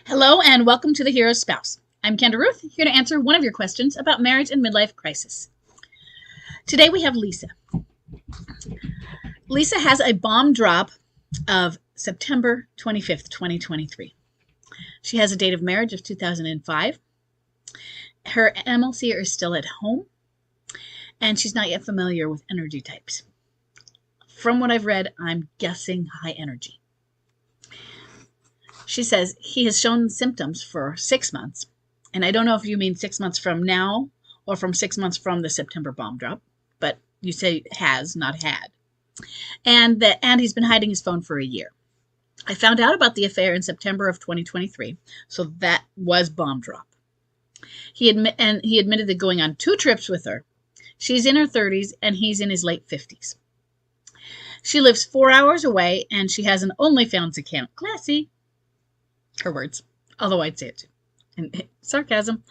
Hello and welcome to The Hero's Spouse. I'm Kendra Ruth, here to answer one of your questions about marriage and midlife crisis. Today we have Lisa. Lisa has a bomb drop of September 25th, 2023. She has a date of marriage of 2005. Her MLC is still at home, and she's not yet familiar with energy types. From what I've read, I'm guessing high energy. She says he has shown symptoms for 6 months. And I don't know if you mean 6 months from now or from 6 months from the September bomb drop, but you say has, not had. And he's been hiding his phone for a year. I found out about the affair in September of 2023, so that was bomb drop. He admitted to going on 2 trips with her. She's in her 30s and he's in his late 50s. She lives 4 hours away and she has an OnlyFans account. Classy. Her words, although I'd say it too. And sarcasm.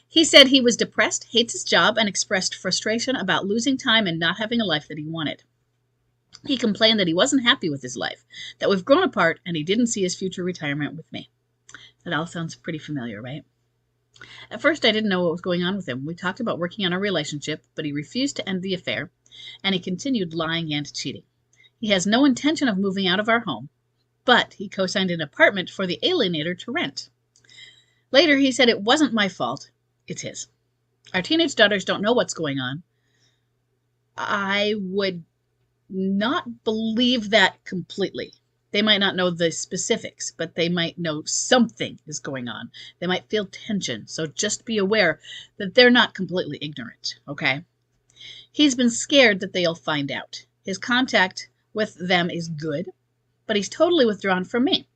He said he was depressed, hates his job, and expressed frustration about losing time and not having a life that he wanted. He complained that he wasn't happy with his life, that we've grown apart, and he didn't see his future retirement with me. That all sounds pretty familiar, right? At first, I didn't know what was going on with him. We talked about working on our relationship, but he refused to end the affair, and he continued lying and cheating. He has no intention of moving out of our home, but he co-signed an apartment for the alienator to rent. Later, he said it wasn't my fault, it's his. Our teenage daughters don't know what's going on. I would not believe that completely. They might not know the specifics, but they might know something is going on. They might feel tension, so just be aware that they're not completely ignorant, okay? He's been scared that they'll find out. His contact with them is good, but he's totally withdrawn from me.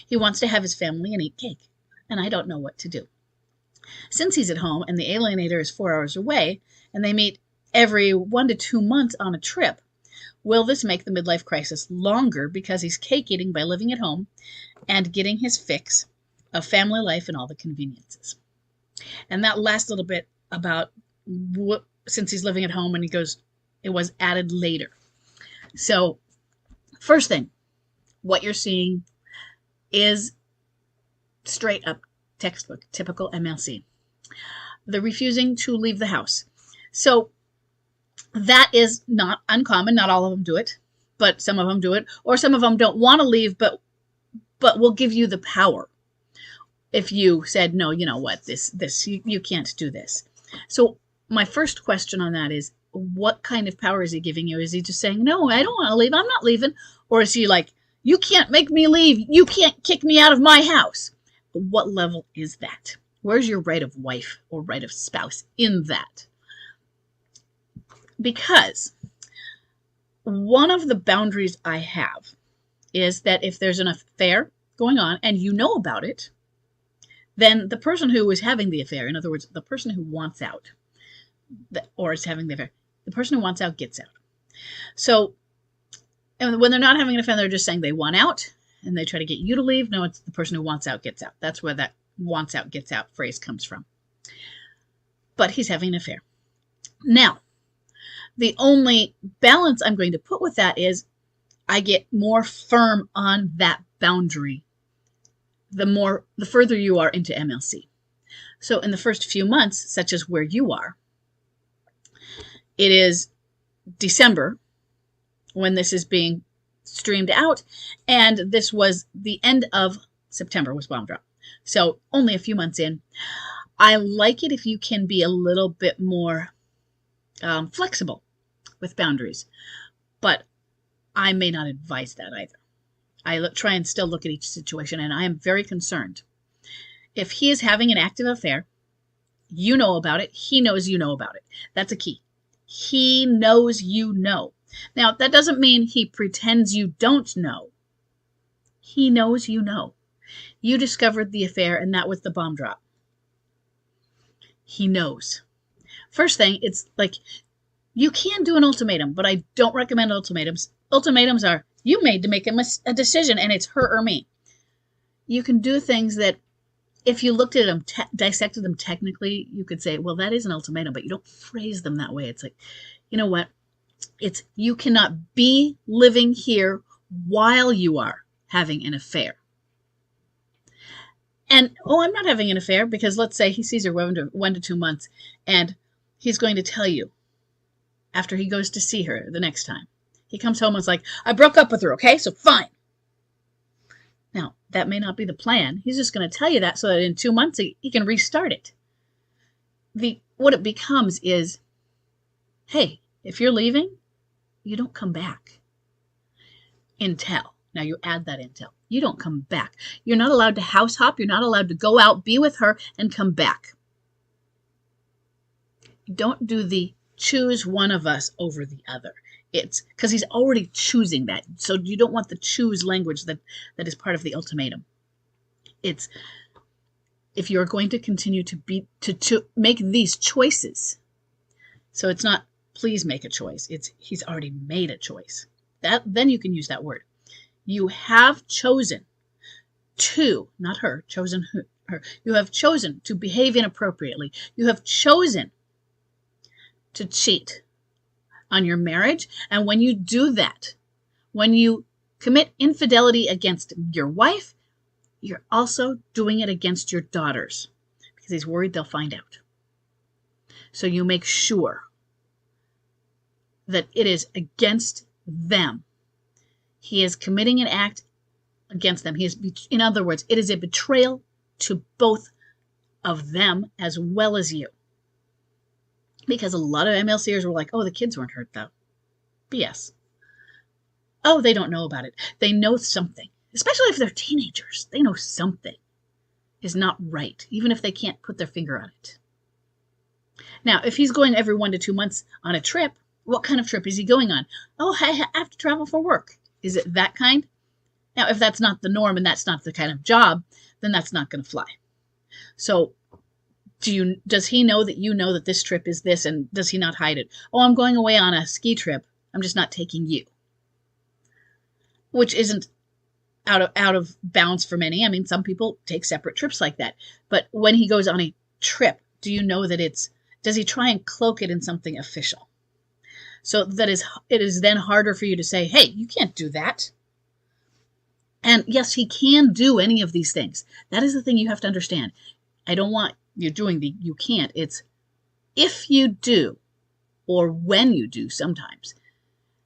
He wants to have his family and eat cake, and I don't know what to do. Since he's at home and the alienator is 4 hours away, and they meet every 1 to 2 months on a trip, will this make the midlife crisis longer because he's cake eating by living at home and getting his fix of family life and all the conveniences? And that last little bit about since he's living at home, and he goes, it was added later. So, first thing, what you're seeing is straight up textbook, typical MLC. The refusing to leave the house. So that is not uncommon. Not all of them do it, but some of them do it. Or some of them don't want to leave, but will give you the power. If you said, no, you know what, you can't do this. So my first question on that is, what kind of power is he giving you? Is he just saying, no, I don't want to leave, I'm not leaving? Or is he like, you can't make me leave, you can't kick me out of my house? What level is that? Where's your right of wife or right of spouse in that? Because one of the boundaries I have is that if there's an affair going on and you know about it, then the person who is having the affair, in other words, the person who wants out, or is having the affair, the person who wants out gets out. So, and when they're not having an affair, they're just saying they want out, and they try to get you to leave. No, it's the person who wants out gets out. That's where that wants out gets out phrase comes from. But he's having an affair. Now, the only balance I'm going to put with that is I get more firm on that boundary the further you are into MLC. So in the first few months, such as where you are, it is December when this is being streamed out, and this was the end of September was bomb drop. So only a few months in. I like it if you can be a little bit more flexible with boundaries, but I may not advise that either. I try and still look at each situation, and I am very concerned. If he is having an active affair, you know about it, he knows you know about it. That's a key. He knows you know. Now, that doesn't mean he pretends you don't know. He knows you know. You discovered the affair, and that was the bomb drop. He knows. First thing, it's like, you can do an ultimatum, but I don't recommend ultimatums. Ultimatums are, you made to make a decision, and it's her or me. You can do things that, if you looked at them, dissected them technically, you could say, well, that is an ultimatum, but you don't phrase them that way. It's like, you know what? It's, you cannot be living here while you are having an affair. And, oh, I'm not having an affair, because let's say he sees her 1 to 2 months, and he's going to tell you after he goes to see her the next time. He comes home and is like, I broke up with her, okay? So fine. Now, that may not be the plan. He's just going to tell you that so that in 2 months he can restart it. What it becomes is, hey, if you're leaving, you don't come back. Intel. Now you add that intel. You don't come back. You're not allowed to house hop. You're not allowed to go out, be with her, and come back. Don't do the choose one of us over the other. It's because he's already choosing that. So you don't want the choose language that is part of the ultimatum. It's if you're going to continue to make these choices. So it's not please make a choice. It's he's already made a choice. Then you can use that word. You have chosen to, not her, chosen her. You have chosen to behave inappropriately. You have chosen to cheat on your marriage. And when you do that, when you commit infidelity against your wife, you're also doing it against your daughters because he's worried they'll find out. So you make sure that it is against them. He is committing an act against them. In other words, it is a betrayal to both of them as well as you. Because a lot of MLCers were like, oh, the kids weren't hurt though. BS. Oh, they don't know about it. They know something. Especially if they're teenagers. They know something is not right, even if they can't put their finger on it. Now, if he's going every 1 to 2 months on a trip, what kind of trip is he going on? Oh, I have to travel for work. Is it that kind? Now, if that's not the norm and that's not the kind of job, then that's not going to fly. So does he know that you know that this trip is this, and does he not hide it? Oh, I'm going away on a ski trip. I'm just not taking you. Which isn't out of bounds for many. I mean, some people take separate trips like that. But when he goes on a trip, do you know that does he try and cloak it in something official? So that it is then harder for you to say, hey, you can't do that. And yes, he can do any of these things. That is the thing you have to understand. I don't want you doing you can't. It's if you do, or when you do sometimes,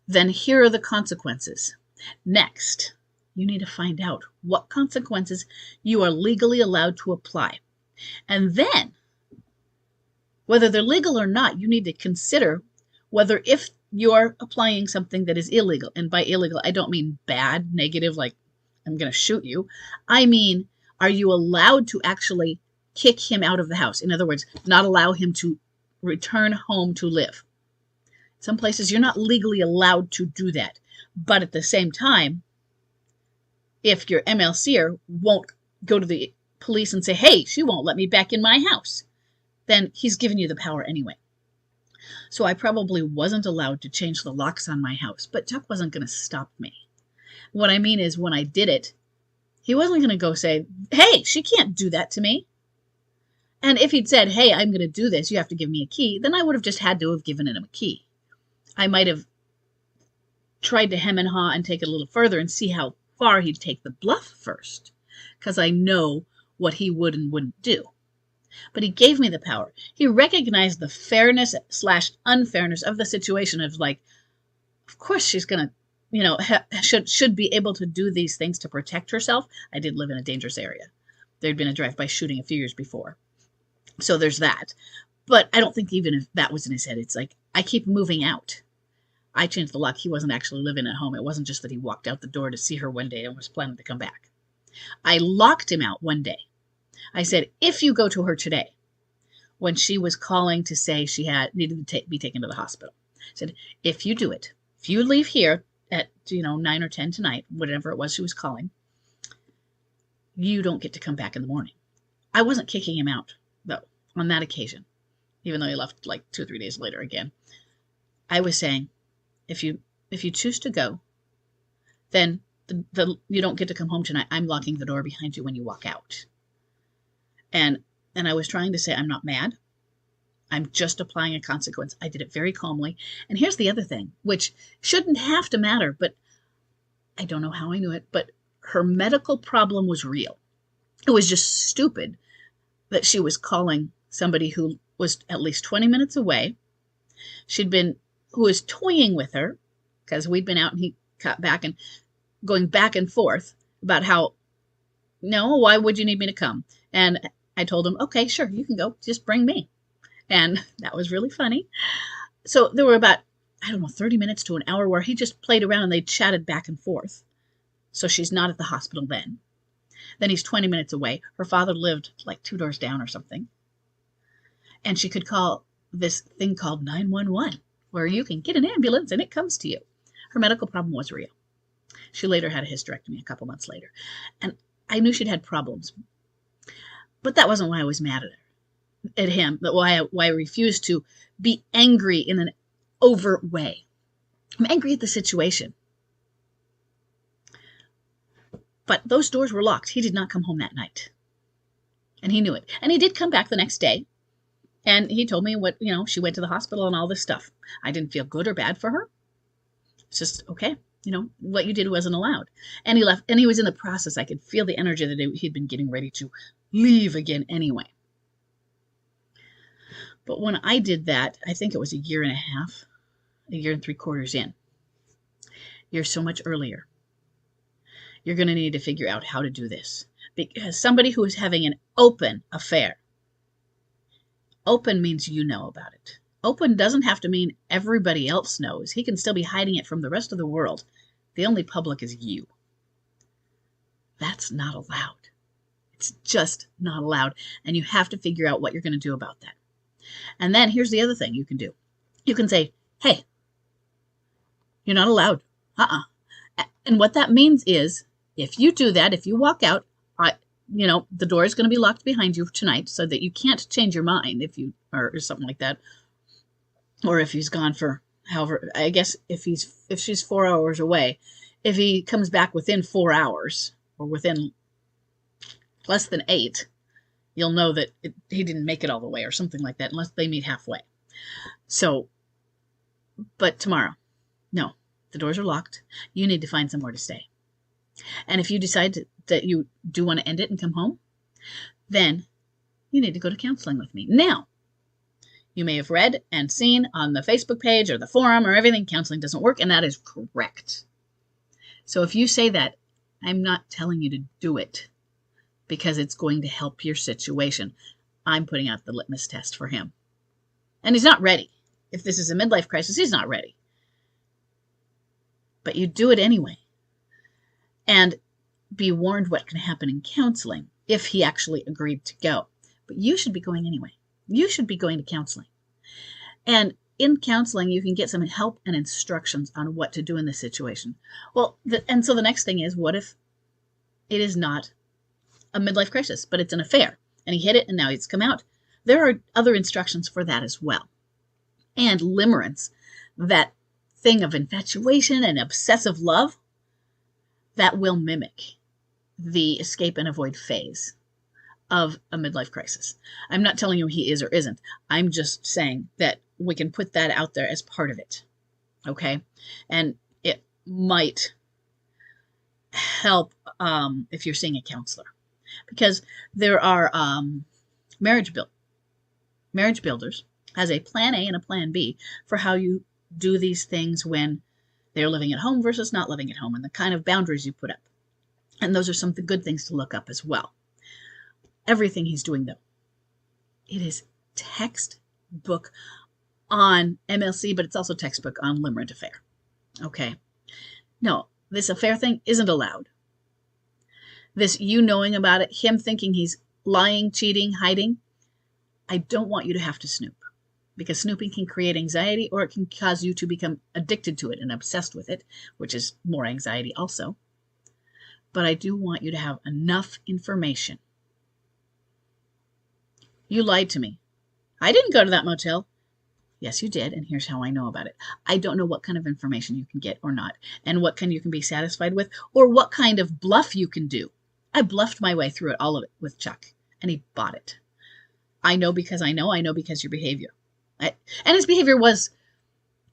then here are the consequences. Next, you need to find out what consequences you are legally allowed to apply. And then, whether they're legal or not, you need to consider whether if you're applying something that is illegal, and by illegal, I don't mean bad, negative, like I'm going to shoot you. I mean, are you allowed to actually kick him out of the house? In other words, not allow him to return home to live. Some places you're not legally allowed to do that. But at the same time, if your MLCer won't go to the police and say, hey, she won't let me back in my house, then he's given you the power anyway. So I probably wasn't allowed to change the locks on my house, but Chuck wasn't going to stop me. What I mean is when I did it, he wasn't going to go say, hey, she can't do that to me. And if he'd said, hey, I'm going to do this, you have to give me a key, then I would have just had to have given him a key. I might have tried to hem and haw and take it a little further and see how far he'd take the bluff first, because I know what he would and wouldn't do. But he gave me the power. He recognized the fairness / unfairness of the situation of like, of course she's going to, should be able to do these things to protect herself. I did live in a dangerous area. There'd been a drive-by shooting a few years before. So there's that. But I don't think even if that was in his head, it's like, I keep moving out. I changed the lock. He wasn't actually living at home. It wasn't just that he walked out the door to see her one day and was planning to come back. I locked him out one day. I said, if you go to her today, when she was calling to say she needed to be taken to the hospital, I said, if you do it, if you leave here at 9 or 10 tonight, whatever it was she was calling, you don't get to come back in the morning. I wasn't kicking him out, though, on that occasion, even though he left like 2 or 3 days later again. I was saying, if you choose to go, then you don't get to come home tonight. I'm locking the door behind you when you walk out. And I was trying to say, I'm not mad. I'm just applying a consequence. I did it very calmly. And here's the other thing, which shouldn't have to matter, but I don't know how I knew it, but her medical problem was real. It was just stupid that she was calling somebody who was at least 20 minutes away. Who was toying with her, because we'd been out and he got back and going back and forth about how, no, why would you need me to come? And I told him, okay, sure, you can go, just bring me. And that was really funny. So there were about, I don't know, 30 minutes to an hour where he just played around and they chatted back and forth. So she's not at the hospital then. Then he's 20 minutes away. Her father lived like 2 doors down or something. And she could call this thing called 911, where you can get an ambulance and it comes to you. Her medical problem was real. She later had a hysterectomy a couple months later. And I knew she'd had problems. But that wasn't why I was mad at him. But why I refused to be angry in an overt way. I'm angry at the situation. But those doors were locked. He did not come home that night. And he knew it. And he did come back the next day. And he told me what, she went to the hospital and all this stuff. I didn't feel good or bad for her. It's just, okay, what you did wasn't allowed. And he left, and he was in the process. I could feel the energy that he'd been getting ready to leave again anyway. But when I did that, I think it was 1.5 years, 1 3/4 years in. You're so much earlier. You're going to need to figure out how to do this. Because somebody who is having an open affair, open means you know about it. Open doesn't have to mean everybody else knows. He can still be hiding it from the rest of the world. The only public is you. That's not allowed. It's just not allowed. And you have to figure out what you're going to do about that. And then here's the other thing you can do. You can say, hey, you're not allowed. And what that means is, if you do that, if you walk out, the door is going to be locked behind you tonight so that you can't change your mind or something like that. Or if he's gone for however, I guess if she's 4 hours away, if he comes back within 4 hours or within less than 8, you'll know that he didn't make it all the way or something like that, unless they meet halfway. So, but tomorrow, no, the doors are locked. You need to find somewhere to stay. And if you decide that you do want to end it and come home, then you need to go to counseling with me. Now, you may have read and seen on the Facebook page or the forum or everything, counseling doesn't work, and that is correct. So if you say that, I'm not telling you to do it because it's going to help your situation. I'm putting out the litmus test for him. And he's not ready. If this is a midlife crisis, he's not ready. But you do it anyway. And be warned what can happen in counseling if he actually agreed to go. But you should be going anyway. You should be going to counseling. And in counseling, you can get some help and instructions on what to do in this situation. Well, and so the next thing is, what if it is not a midlife crisis, but it's an affair, and he hit it and now it's come out? There are other instructions for that as well. And limerence, that thing of infatuation and obsessive love, that will mimic the escape and avoid phase of a midlife crisis. I'm not telling you he is or isn't. I'm just saying that we can put that out there as part of it. Okay? And it might help if you're seeing a counselor. Because there are marriage builders has a plan A and a plan B for how you do these things when they're living at home versus not living at home, and the kind of boundaries you put up. And those are some of the good things to look up as well. Everything he's doing, though, it is textbook on MLC, but it's also textbook on limerent affair. Okay? No, this affair thing isn't allowed. This you knowing about it, him thinking he's lying, cheating, hiding, I don't want you to have to snoop. Because snooping can create anxiety, or it can cause you to become addicted to it and obsessed with it, which is more anxiety also. But I do want you to have enough information. You lied to me. I didn't go to that motel. Yes, you did, and here's how I know about it. I don't know what kind of information you can get or not, and what kind you can be satisfied with, or what kind of bluff you can do. I bluffed my way through it, all of it, with Chuck, and he bought it. I know because I know because your behavior. And his behavior was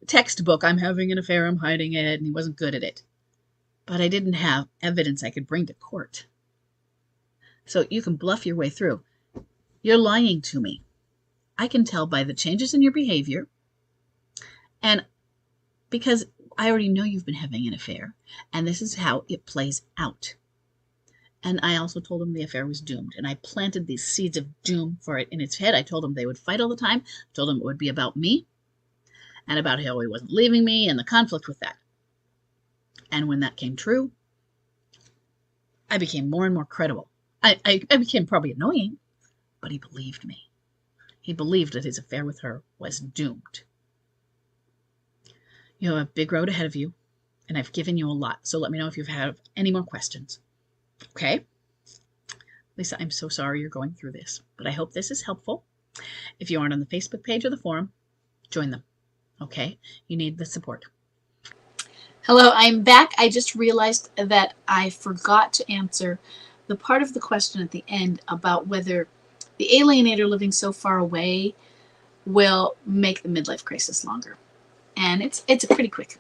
textbook. I'm having an affair, I'm hiding it, and he wasn't good at it. But I didn't have evidence I could bring to court. So you can bluff your way through. You're lying to me. I can tell by the changes in your behavior, and because I already know you've been having an affair, and this is how it plays out. And I also told him the affair was doomed, and I planted these seeds of doom for it in its head. I told him they would fight all the time. I told him it would be about me and about how he wasn't leaving me and the conflict with that. And when that came true, I became more and more credible. I became probably annoying, but he believed me. He believed that his affair with her was doomed. You have a big road ahead of you, and I've given you a lot, so let me know if you have any more questions. Okay? Lisa, I'm so sorry you're going through this, but I hope this is helpful. If you aren't on the Facebook page or the forum, join them. Okay? You need the support. Hello, I'm back. I just realized that I forgot to answer the part of the question at the end about whether the alienator living so far away will make the midlife crisis longer. And it's pretty quick.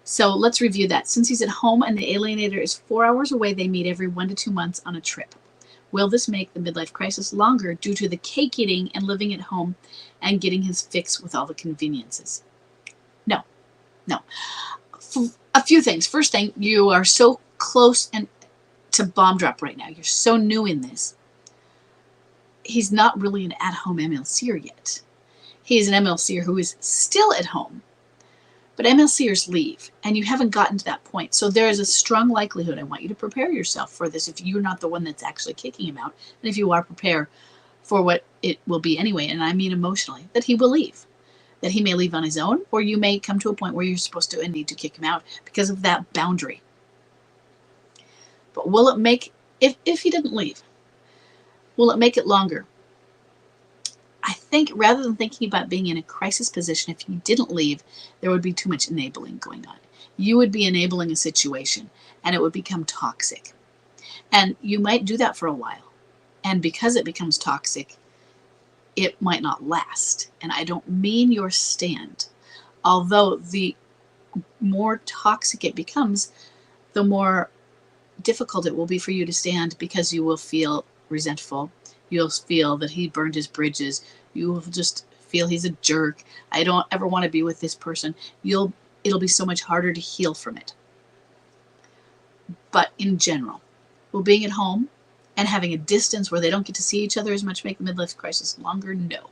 So let's review that. Since he's at home and the alienator is 4 hours away, they meet every 1 to 2 months on a trip. Will this make the midlife crisis longer due to the cake eating and living at home and getting his fix with all the conveniences? No. A few things. First thing, you are so close and to bomb drop right now. You're so new in this. He's not really an at-home MLCer yet. He is an MLCer who is still at home. But MLCers leave, and you haven't gotten to that point. So there is a strong likelihood, I want you to prepare yourself for this if you're not the one that's actually kicking him out. And if you are, prepare for what it will be anyway, and I mean emotionally, that he will leave. That he may leave on his own, or you may come to a point where you're supposed to and need to kick him out because of that boundary. But will it make, if he didn't leave, will it make it longer? I think rather than thinking about being in a crisis position, if he didn't leave, there would be too much enabling going on. You would be enabling a situation, and it would become toxic. And you might do that for a while. And because it becomes toxic, it might not last. And I don't mean your stand. Although the more toxic it becomes, the more difficult it will be for you to stand because you will feel resentful. You'll feel that he burned his bridges. You will just feel he's a jerk. I don't ever want to be with this person. It'll be so much harder to heal from it. But in general, will being at home and having a distance where they don't get to see each other as much make the midlife crisis longer? No.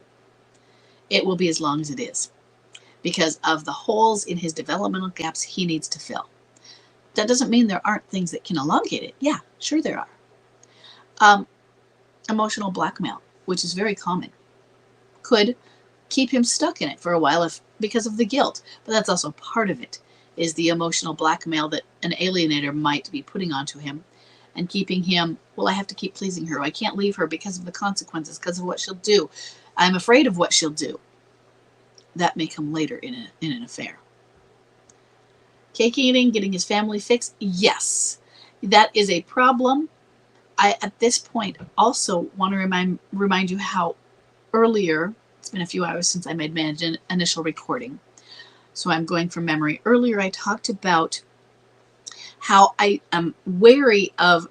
It will be as long as it is because of the holes in his developmental gaps he needs to fill. That doesn't mean there aren't things that can elongate it. Yeah, sure there are. Emotional blackmail, which is very common, could keep him stuck in it for a while because of the guilt. But that's also part of it, is the emotional blackmail that an alienator might be putting onto him and keeping him, well, I have to keep pleasing her. I can't leave her because of the consequences, because of what she'll do. I'm afraid of what she'll do. That may come later in an affair. Cake eating, getting his family fixed, yes, that is a problem. I, at this point, also want to remind you how earlier, it's been a few hours since I made my initial recording, so I'm going from memory. Earlier, I talked about how I am wary of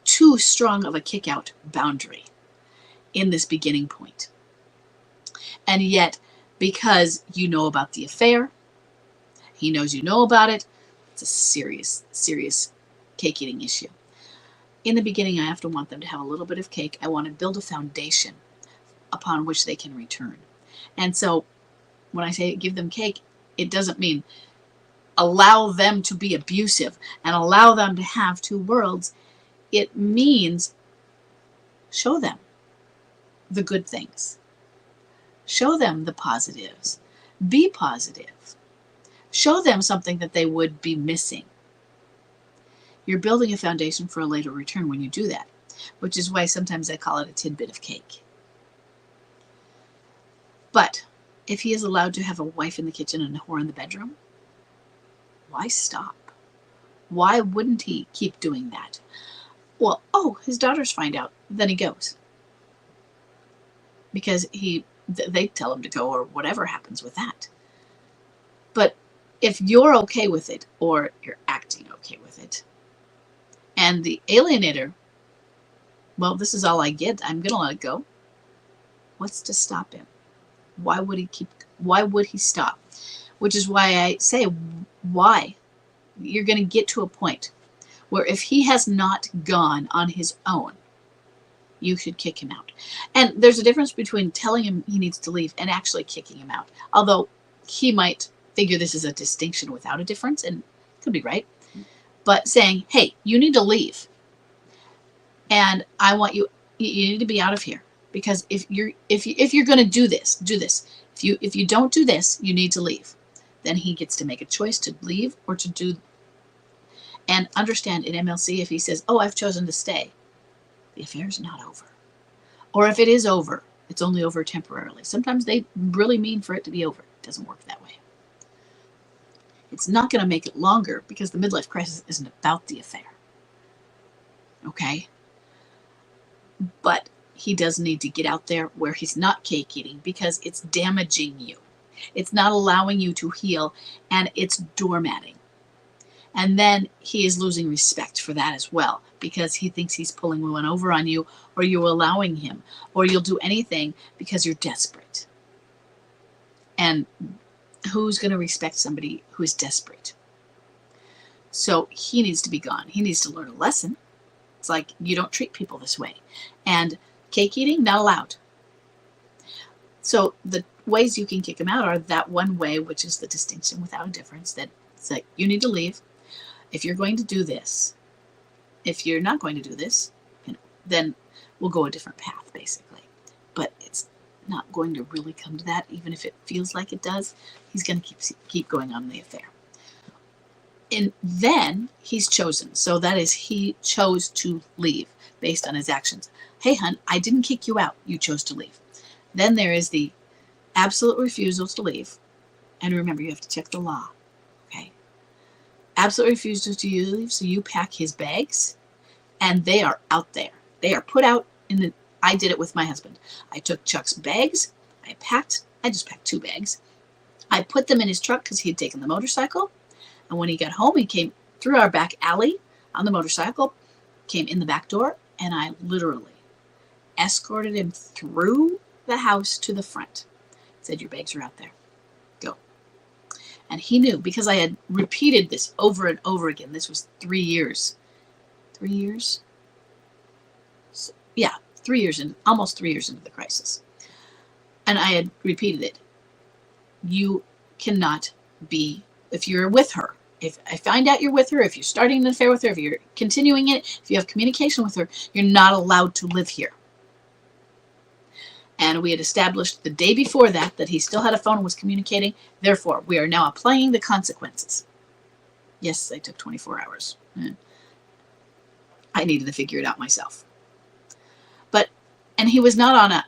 too strong of a kick-out boundary in this beginning point. And yet, because you know about the affair, he knows you know about it, it's a serious, serious cake-eating issue. In the beginning, I often want them to have a little bit of cake. I want to build a foundation upon which they can return. And so when I say give them cake, it doesn't mean allow them to be abusive and allow them to have two worlds. It means show them the good things. Show them the positives. Be positive. Show them something that they would be missing. You're building a foundation for a later return when you do that, which is why sometimes I call it a tidbit of cake. But if he is allowed to have a wife in the kitchen and a whore in the bedroom, why stop? Why wouldn't he keep doing that? Well, oh, his daughters find out, then he goes. Because they tell him to go or whatever happens with that. But if you're okay with it, or you're acting okay with it, and the alienator well, this is all I get. I'm going to let it go. What's to stop him? Why would he stop? Which is why I say, why? You're going to get to a point where if he has not gone on his own, you should kick him out. And there's a difference between telling him he needs to leave and actually kicking him out. Although he might figure this is a distinction without a difference, and could be right. But saying, hey, you need to leave. And I want you need to be out of here. Because if you're going to do this. If you don't do this, you need to leave. Then he gets to make a choice to leave or to do. And understand in MLC, if he says, oh, I've chosen to stay, the affair's not over. Or if it is over, it's only over temporarily. Sometimes they really mean for it to be over. It doesn't work that way. It's not going to make it longer because the midlife crisis isn't about the affair. Okay? But he does need to get out there where he's not cake eating because it's damaging you. It's not allowing you to heal, and it's doormatting. And then he is losing respect for that as well because he thinks he's pulling one over on you, or you're allowing him, or you'll do anything because you're desperate. And who's going to respect somebody who is desperate? So he needs to be gone. He needs to learn a lesson. It's like, you don't treat people this way. And cake eating, not allowed. So the ways you can kick him out are that one way, which is the distinction without a difference, that it's like, you need to leave. If you're going to do this, if you're not going to do this, then we'll go a different path, basically. But it's not going to really come to that, even if it feels like it does. He's going to keep going on the affair. And then he's chosen. So that is, he chose to leave based on his actions. Hey, hun, I didn't kick you out. You chose to leave. Then there is the absolute refusal to leave. And remember, you have to check the law. Okay? Absolute refusal to leave, so you pack his bags, and they are out there. They are put out in the... I did it with my husband. I took Chuck's bags. I just packed 2 bags. I put them in his truck because he had taken the motorcycle. And when he got home, he came through our back alley on the motorcycle, came in the back door, and I literally escorted him through the house to the front. Said, your bags are out there. Go. And he knew, because I had repeated this over and over again. This was 3 years. 3 years? So, yeah, 3 years in, almost 3 years into the crisis. And I had repeated it. You cannot be, if you're with her, if I find out you're with her, if you're starting an affair with her, if you're continuing it, if you have communication with her, you're not allowed to live here. And we had established the day before that he still had a phone and was communicating. Therefore, we are now applying the consequences. Yes, I took 24 hours. I needed to figure it out myself. And he was not on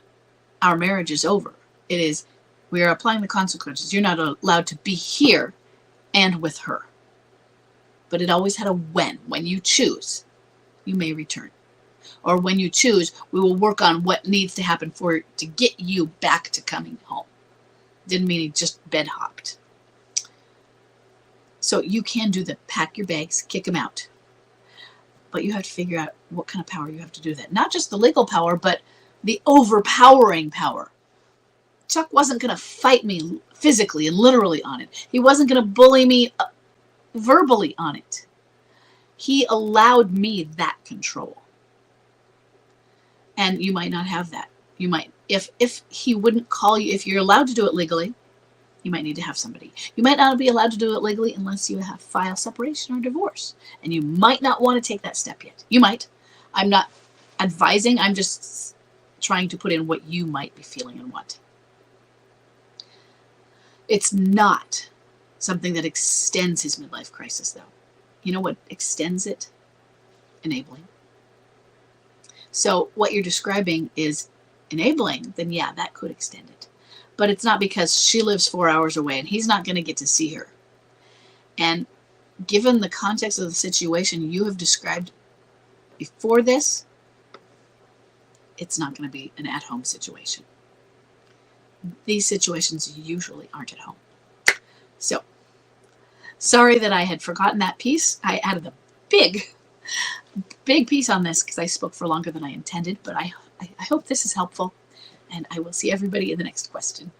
our marriage is over. It is, we are applying the consequences. You're not allowed to be here and with her. But it always had a when. When you choose, you may return. Or when you choose, we will work on what needs to happen to get you back to coming home. Didn't mean he just bed hopped. So you can do the pack your bags, kick him out. But you have to figure out what kind of power you have to do that. Not just the legal power, but the overpowering power. Chuck wasn't going to fight me physically and literally on it. He wasn't going to bully me verbally on it. He allowed me that control. And you might not have that. You might, if he wouldn't call you, if you're allowed to do it legally, you might need to have somebody. You might not be allowed to do it legally unless you have file separation or divorce. And you might not want to take that step yet. You might. I'm not advising. I'm just trying to put in what you might be feeling and want. It's not something that extends his midlife crisis, though. You know what extends it? Enabling. So what you're describing is enabling, then yeah, that could extend it. But it's not because she lives 4 hours away and he's not going to get to see her. And given the context of the situation you have described before this, it's not going to be an at-home situation. These situations usually aren't at home. So, sorry that I had forgotten that piece. I added a big big piece on this because I spoke for longer than I intended, but I hope this is helpful, and I will see everybody in the next question.